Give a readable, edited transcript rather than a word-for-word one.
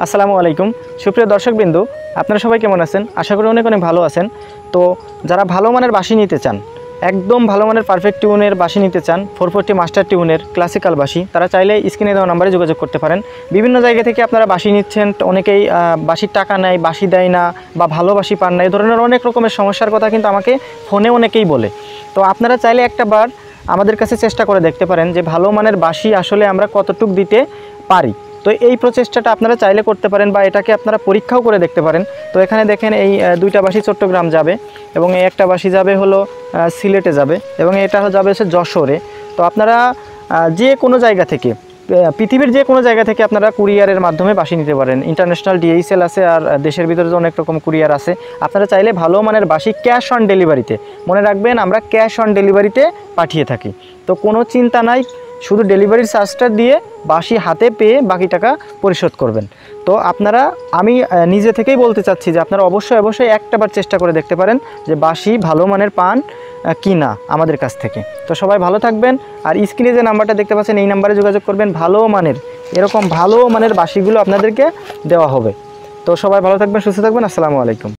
আসসালামু আলাইকুম সুপ্রিয় দর্শকবৃন্দ, আপনারা সবাই কেমন আছেন? আশা করি অনেক অনেক ভালো আছেন। তো যারা ভালো মানের বাঁশি নিতে চান, একদম ভালো মানের পারফেক্ট টিউনের বাঁশি নিতে চান, 440 মাস্টার টিউনের ক্লাসিক্যাল বাঁশি, তারা চাইলে স্ক্রিনে দেওয়া নাম্বারে যোগাযোগ করতে পারেন। বিভিন্ন জায়গা থেকে আপনারা বাঁশি নিচ্ছেন, অনেকেই বাঁশির টাকা নেয়, বাঁশি দেয় না, বা ভালো বাঁশি পান না, এই ধরনের অনেক রকমের সমস্যার কথা কিন্তু আমাকে ফোনে অনেকেই বলে। তো আপনারা চাইলে একটাবার আমাদের কাছে চেষ্টা করে দেখতে পারেন যে ভালো মানের বাঁশি আসলে আমরা কতটুক দিতে পারি। তো এই প্রচেষ্টাটা আপনারা চাইলে করতে পারেন, বা এটাকে আপনারা পরীক্ষাও করে দেখতে পারেন। তো এখানে দেখেন এই দুইটা বাঁশি চট্টগ্রাম যাবে, এবং এই একটা বাঁশি যাবে হলো সিলেটে যাবে, এবং এটা যাবে হচ্ছে যশোরে। তো আপনারা যে কোনো জায়গা থেকে, পৃথিবীর যে কোনো জায়গা থেকে আপনারা কুরিয়ারের মাধ্যমে বাঁশি নিতে পারেন। ইন্টারন্যাশনাল DHL আছে, আর দেশের ভিতরে অনেক রকম কুরিয়ার আছে। আপনারা চাইলে ভালো মানের বাঁশি ক্যাশ অন ডেলিভারিতে, মনে রাখবেন আমরা ক্যাশ অন ডেলিভারিতে পাঠিয়ে থাকি। তো কোনো চিন্তা নাই, শুধু ডেলিভারির চার্জটা দিয়ে বাঁশি হাতে পেয়ে বাকি টাকা পরিশোধ করবেন। তো আপনারা, আমি নিজে থেকেই বলতে চাচ্ছি যে আপনারা অবশ্যই একটাবার চেষ্টা করে দেখতে পারেন যে বাঁশি ভালো মানের পান কি না আমাদের কাছ থেকে। তো সবাই ভালো থাকবেন, আর স্ক্রিনে যে নাম্বারটা দেখতে পাচ্ছেন এই নাম্বারে যোগাযোগ করবেন। ভালো মানের, এরকম ভালো মানের বাঁশিগুলো আপনাদেরকে দেওয়া হবে। তো সবাই ভালো থাকবেন, সুস্থ থাকবেন। আসসালামু আলাইকুম।